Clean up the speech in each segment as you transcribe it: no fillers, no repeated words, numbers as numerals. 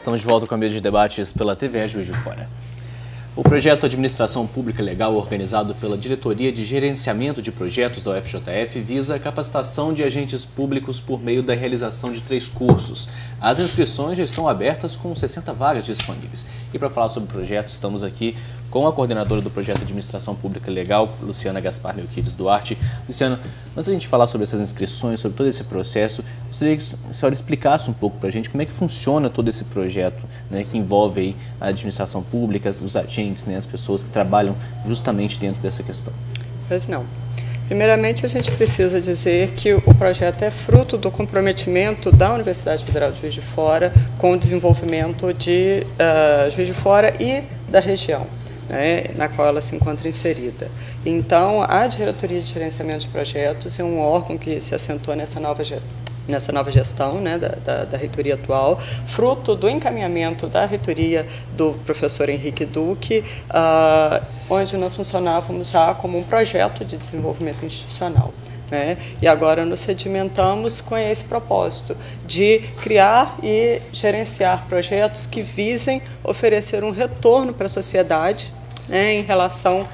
Estamos de volta com a mesa de debates pela TVE Juiz de Fora. O projeto Administração Pública Legal, organizado pela Diretoria de Gerenciamento de Projetos da UFJF, visa a capacitação de agentes públicos por meio da realização de 3 cursos. As inscrições já estão abertas com 60 vagas disponíveis. E para falar sobre o projeto, estamos aqui com a coordenadora do projeto Administração Pública Legal, Luciana Gaspar Melquides Duarte. Luciana, antes da gente falar sobre essas inscrições, sobre todo esse processo, gostaria que a senhora explicasse um pouco para a gente como é que funciona todo esse projeto, né, que envolve aí a administração pública, os agentes, né, as pessoas que trabalham justamente dentro dessa questão. Pois não. Primeiramente, a gente precisa dizer que o projeto é fruto do comprometimento da Universidade Federal de Juiz de Fora com o desenvolvimento de Juiz de Fora e da região, né, na qual ela se encontra inserida. Então, a Diretoria de Gerenciamento de Projetos é um órgão que se assentou nessa nova gestão, né, da reitoria atual, fruto do encaminhamento da reitoria do professor Henrique Duque, onde nós funcionávamos já como um projeto de desenvolvimento institucional, né? E agora nos sedimentamos com esse propósito de criar e gerenciar projetos que visem oferecer um retorno para a sociedade, né, em relação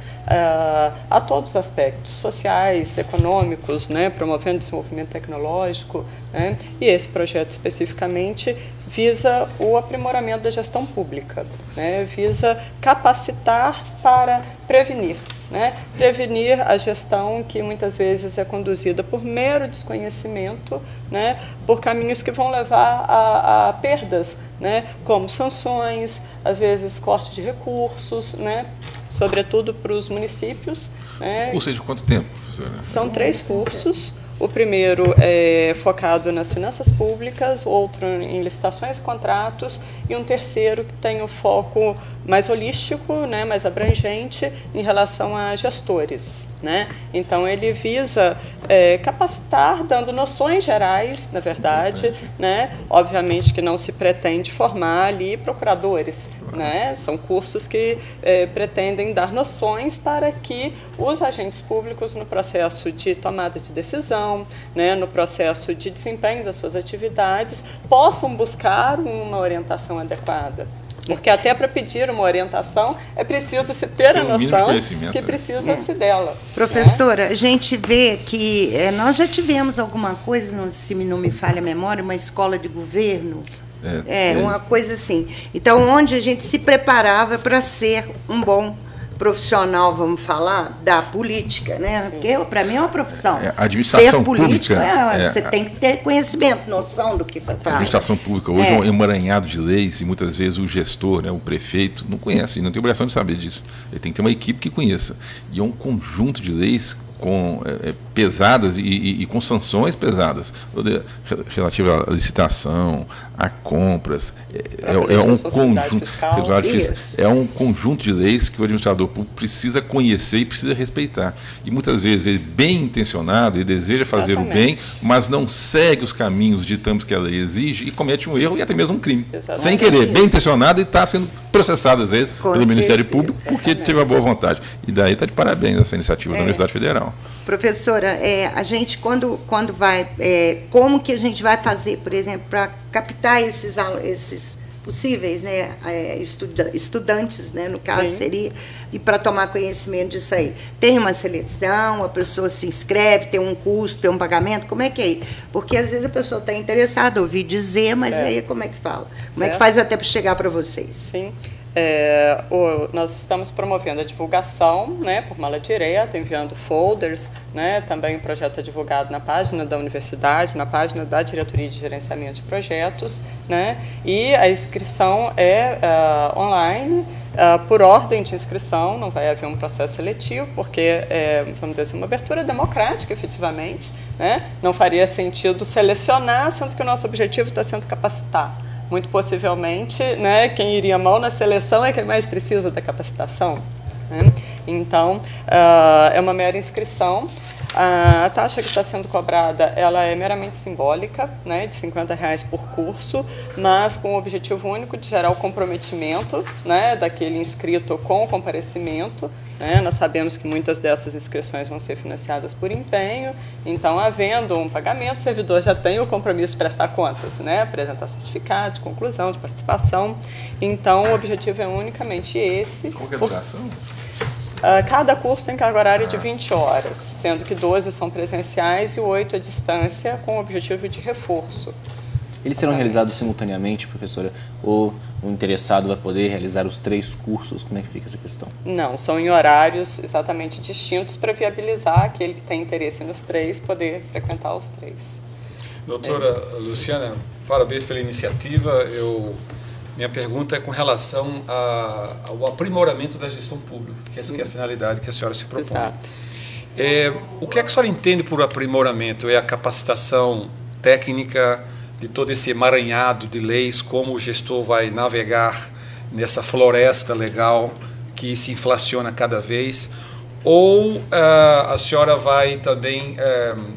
a todos os aspectos sociais, econômicos, né, promovendo o desenvolvimento tecnológico, né, e esse projeto especificamente visa o aprimoramento da gestão pública, né, visa capacitar para prevenir, né, prevenir a gestão que muitas vezes é conduzida por mero desconhecimento, né, por caminhos que vão levar a perdas, né, como sanções, às vezes corte de recursos, né, sobretudo para os municípios. Né. Curso de quanto tempo, professora? São 3 cursos. O primeiro é focado nas finanças públicas, outro em licitações e contratos, e um terceiro que tem o foco mais holístico, né, mais abrangente, em relação a gestores, né? Então, ele visa capacitar, dando noções gerais, na verdade, né? Obviamente que não se pretende formar ali procuradores, né? São cursos que pretendem dar noções para que os agentes públicos, no processo de tomada de decisão, né, no processo de desempenho das suas atividades, possam buscar uma orientação adequada. Porque até para pedir uma orientação é preciso se ter a noção que precisa-se dela. Professora, né? A gente vê que nós já tivemos alguma coisa, se não me falha a memória, uma escola de governo, uma coisa assim. Então, onde a gente se preparava para ser um bom profissional, vamos falar, da política, né? Porque para mim é uma profissão. A administração ser político, pública, você tem que ter conhecimento, noção do que você faz. A administração pública hoje é um emaranhado de leis e muitas vezes o gestor, né, o prefeito, não conhece, não tem obrigação de saber disso. Ele tem que ter uma equipe que conheça. E é um conjunto de leis pesadas e com sanções pesadas, relativa à licitação, a compras, é um conjunto de leis que o administrador público precisa conhecer e precisa respeitar. E muitas vezes ele, bem intencionado, ele deseja fazer o bem, mas não segue os caminhos ditames que a lei exige e comete um erro e até mesmo um crime. Sem querer, bem intencionado, e está sendo processado às vezes pelo Ministério Público porque teve uma boa vontade. E daí está de parabéns essa iniciativa da Universidade Federal. Professora, a gente quando vai, como que a gente vai fazer, por exemplo, para captar esses possíveis, né, estudantes, né, no caso seria, e para tomar conhecimento disso aí? Tem uma seleção, a pessoa se inscreve, tem um custo, tem um pagamento, como é que é? Porque às vezes a pessoa está interessada, ouvir dizer, mas aí como é que fala? Como é que faz até para chegar para vocês? Sim. Nós estamos promovendo a divulgação, né, por mala direta, enviando folders, né, também o projeto é divulgado na página da universidade, na página da Diretoria de Gerenciamento de Projetos, né, e a inscrição é online, por ordem de inscrição, não vai haver um processo seletivo, porque vamos dizer assim, uma abertura democrática, efetivamente, né, não faria sentido selecionar, sendo que o nosso objetivo está sendo capacitar. Muito possivelmente, né, quem iria mal na seleção é quem mais precisa da capacitação, né? Então, é uma mera inscrição. A taxa que está sendo cobrada, ela é meramente simbólica, né, de R$50 por curso, mas com o objetivo único de gerar o comprometimento, né, daquele inscrito com o comparecimento, né? Nós sabemos que muitas dessas inscrições vão ser financiadas por empenho, então, havendo um pagamento, o servidor já tem o compromisso de prestar contas, né? Apresentar certificado de conclusão, de participação. Então, o objetivo é unicamente esse. Qual que é a duração? Cada curso tem carga horária de 20 horas, sendo que 12 são presenciais e 8 à distância, com o objetivo de reforço. Eles serão realizados simultaneamente, professora? Ou o interessado vai poder realizar os 3 cursos? Como é que fica essa questão? Não, são em horários exatamente distintos para viabilizar aquele que tem interesse nos 3 poder frequentar os 3. Doutora Luciana, parabéns pela iniciativa. Minha pergunta é com relação ao aprimoramento da gestão pública, que essa que é a finalidade que a senhora se propõe. Exato. O que é que a senhora entende por aprimoramento? É a capacitação técnica de todo esse emaranhado de leis, como o gestor vai navegar nessa floresta legal que se inflaciona cada vez? Ou a senhora vai também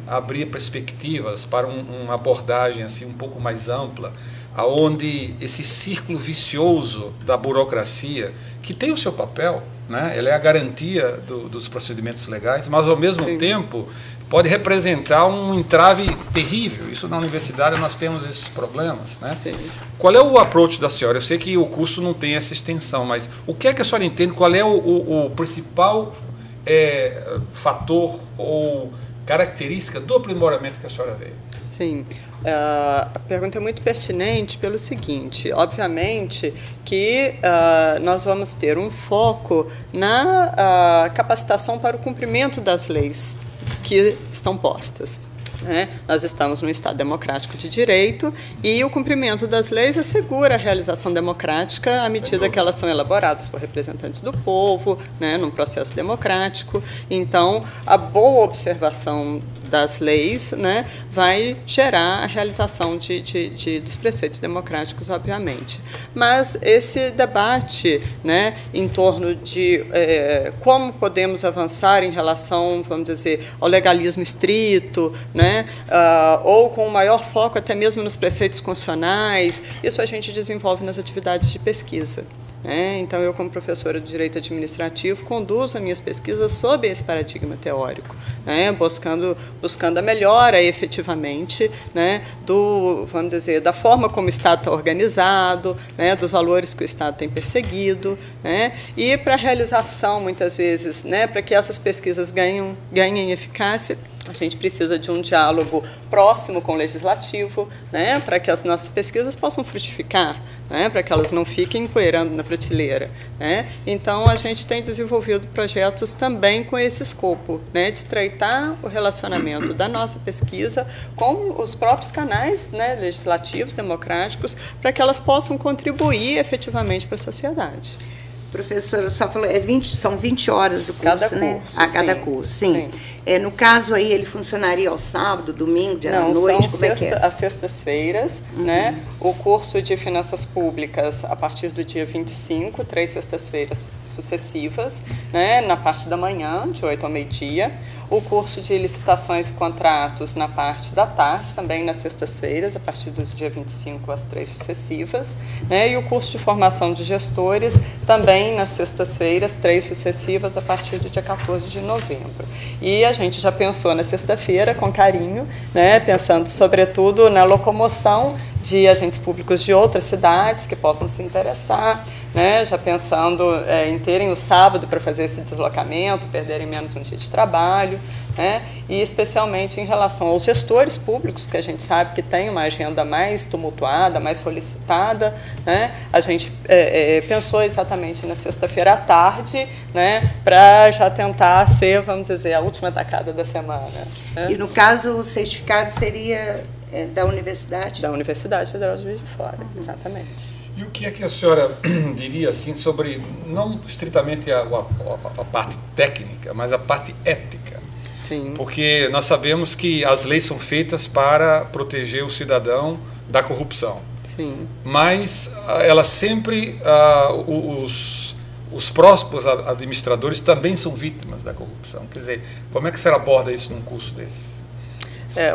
abrir perspectivas para uma abordagem assim, um pouco mais ampla, aonde esse círculo vicioso da burocracia, que tem o seu papel, né? Ela é a garantia dos procedimentos legais, mas ao mesmo tempo pode representar um entrave terrível. Isso na universidade nós temos esses problemas, né? Sim. Qual é o approach da senhora? Eu sei que o curso não tem essa extensão, mas o que é que a senhora entende? Qual é o principal fator ou característica do aprimoramento que a senhora vê? Sim, a pergunta é muito pertinente pelo seguinte: obviamente que nós vamos ter um foco na capacitação para o cumprimento das leis que estão postas. Né? Nós estamos num Estado democrático de direito e o cumprimento das leis assegura a realização democrática à medida que elas são elaboradas por representantes do povo, né, num processo democrático. Então, a boa observação das leis, né, vai gerar a realização dos preceitos democráticos, obviamente. Mas esse debate, né, em torno de como podemos avançar em relação, vamos dizer, ao legalismo estrito, né, ou com um maior foco até mesmo nos preceitos constitucionais, isso a gente desenvolve nas atividades de pesquisa. Então, eu, como professora de Direito Administrativo, conduzo as minhas pesquisas sob esse paradigma teórico, buscando a melhora, efetivamente, vamos dizer, da forma como o Estado está organizado, dos valores que o Estado tem perseguido, e para a realização, muitas vezes, para que essas pesquisas ganhem eficácia, a gente precisa de um diálogo próximo com o legislativo, para que as nossas pesquisas possam frutificar, para que elas não fiquem empoeirando na prateleira. Então, a gente tem desenvolvido projetos também com esse escopo, de estreitar o relacionamento da nossa pesquisa com os próprios canais legislativos, democráticos, para que elas possam contribuir efetivamente para a sociedade. Professora, só falou, são 20 horas do curso, cada né? Curso, a cada curso, sim. No caso aí, ele funcionaria ao sábado, domingo, dia à noite, como é que é? Às sextas-feiras, o curso de Finanças Públicas a partir do dia 25, 3 sextas-feiras sucessivas, na parte da manhã, de 8 ao meio-dia. O curso de licitações e contratos na parte da tarde, também nas sextas-feiras, a partir do dia 25 às 3 sucessivas. E o curso de formação de gestores, também nas sextas-feiras, 3 sucessivas, a partir do dia 14 de novembro. E a gente já pensou na sexta-feira, com carinho, pensando, sobretudo, na locomoção de agentes públicos de outras cidades que possam se interessar, já pensando em terem o sábado para fazer esse deslocamento, perderem menos um dia de trabalho, e especialmente em relação aos gestores públicos, que a gente sabe que tem uma agenda mais tumultuada, mais solicitada, a gente pensou exatamente na sexta-feira à tarde, para já tentar ser, vamos dizer, a última tacada da semana. E no caso, o certificado seria da universidade? Da Universidade Federal de Juiz de Fora, exatamente. E o que é que a senhora diria assim sobre, não estritamente a parte técnica, mas a parte ética? Sim. Porque nós sabemos que as leis são feitas para proteger o cidadão da corrupção. Sim. Mas elas sempre, os próximos administradores também são vítimas da corrupção. Quer dizer, como é que você aborda isso num curso desse?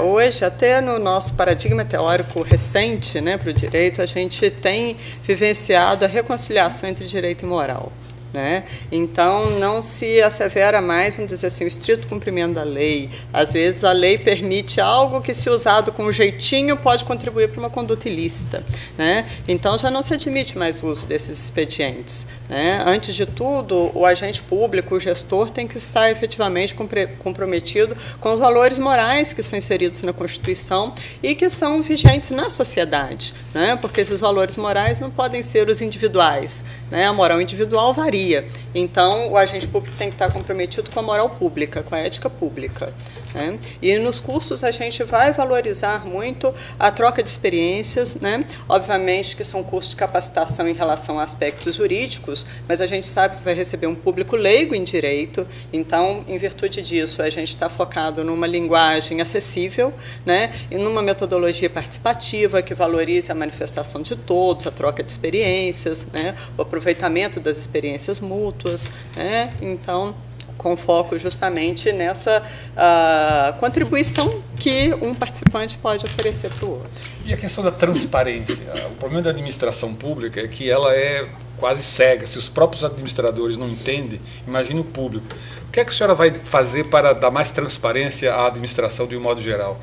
Hoje, até no nosso paradigma teórico recente, para o direito, a gente tem vivenciado a reconciliação entre direito e moral. né? Então, não se assevera mais, vamos dizer assim, o estrito cumprimento da lei. Às vezes, a lei permite algo que, se usado com jeitinho, pode contribuir para uma conduta ilícita, né? Então, já não se admite mais o uso desses expedientes, né? Antes de tudo, o agente público, o gestor, tem que estar efetivamente comprometido com os valores morais que são inseridos na Constituição e que são vigentes na sociedade, né? Porque esses valores morais não podem ser os individuais, né? A moral individual varia. Então, o agente público tem que estar comprometido com a moral pública, com a ética pública, né? E nos cursos a gente vai valorizar muito a troca de experiências, né? Obviamente que são cursos de capacitação em relação a aspectos jurídicos, mas a gente sabe que vai receber um público leigo em direito, então, em virtude disso, a gente está focado numa linguagem acessível, né? E numa metodologia participativa que valorize a manifestação de todos, a troca de experiências, né? O aproveitamento das experiências mútuas, né? Então, com foco justamente nessa contribuição que um participante pode oferecer para o outro. E a questão da transparência? O problema da administração pública é que ela é quase cega. Se os próprios administradores não entendem, imagine o público. O que é que a senhora vai fazer para dar mais transparência à administração de um modo geral?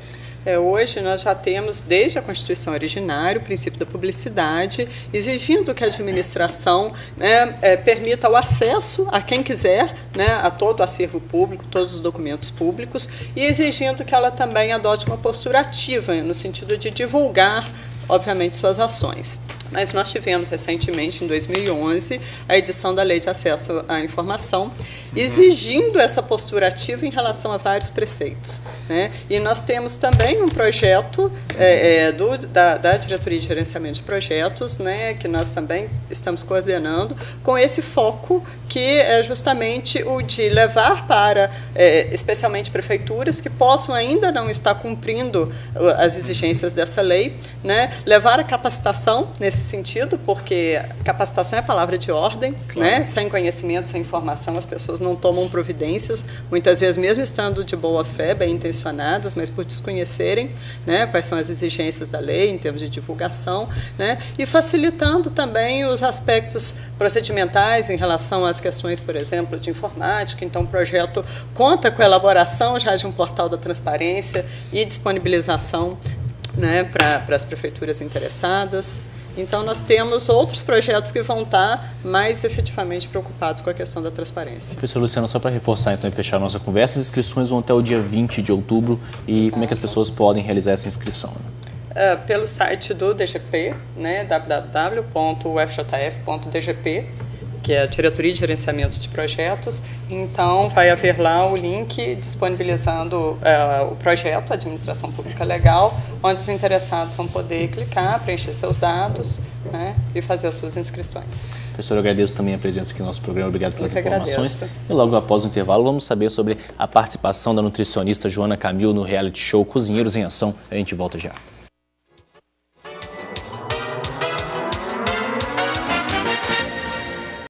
Hoje nós já temos, desde a Constituição originária, o princípio da publicidade, exigindo que a administração, né, permita o acesso a quem quiser, né, a todo o acervo público, todos os documentos públicos, e exigindo que ela também adote uma postura ativa, no sentido de divulgar, obviamente, suas ações. Mas nós tivemos recentemente, em 2011, a edição da Lei de Acesso à Informação, exigindo essa postura ativa em relação a vários preceitos, né? E nós temos também um projeto da Diretoria de Gerenciamento de Projetos, né, que nós também estamos coordenando, com esse foco que é justamente o de levar para, especialmente, prefeituras que possam ainda não estar cumprindo as exigências dessa lei, né, levar a capacitação nesse sentido, porque capacitação é a palavra de ordem, claro, né? Sem conhecimento, sem informação, as pessoas não tomam providências, muitas vezes mesmo estando de boa fé, bem intencionadas, mas por desconhecerem, né, quais são as exigências da lei em termos de divulgação, né, e facilitando também os aspectos procedimentais em relação às questões, por exemplo, de informática. Então, o projeto conta com a elaboração já de um portal da transparência e disponibilização, né, para as prefeituras interessadas. Então, nós temos outros projetos que vão estar mais efetivamente preocupados com a questão da transparência. Professor Luciano, só para reforçar então e fechar a nossa conversa, as inscrições vão até o dia 20 de outubro e Exato. Como é que as pessoas podem realizar essa inscrição? Pelo site do DGP, né, www.ufjf.dgp, que é a Diretoria de Gerenciamento de Projetos. Então, vai haver lá o link disponibilizando o projeto, a Administração Pública Legal, onde os interessados vão poder clicar, preencher seus dados, né, e fazer as suas inscrições. Professor, eu agradeço também a presença aqui no nosso programa, obrigado pelas informações. E logo após o intervalo, vamos saber sobre a participação da nutricionista Joana Camil no reality show Cozinheiros em Ação. A gente volta já.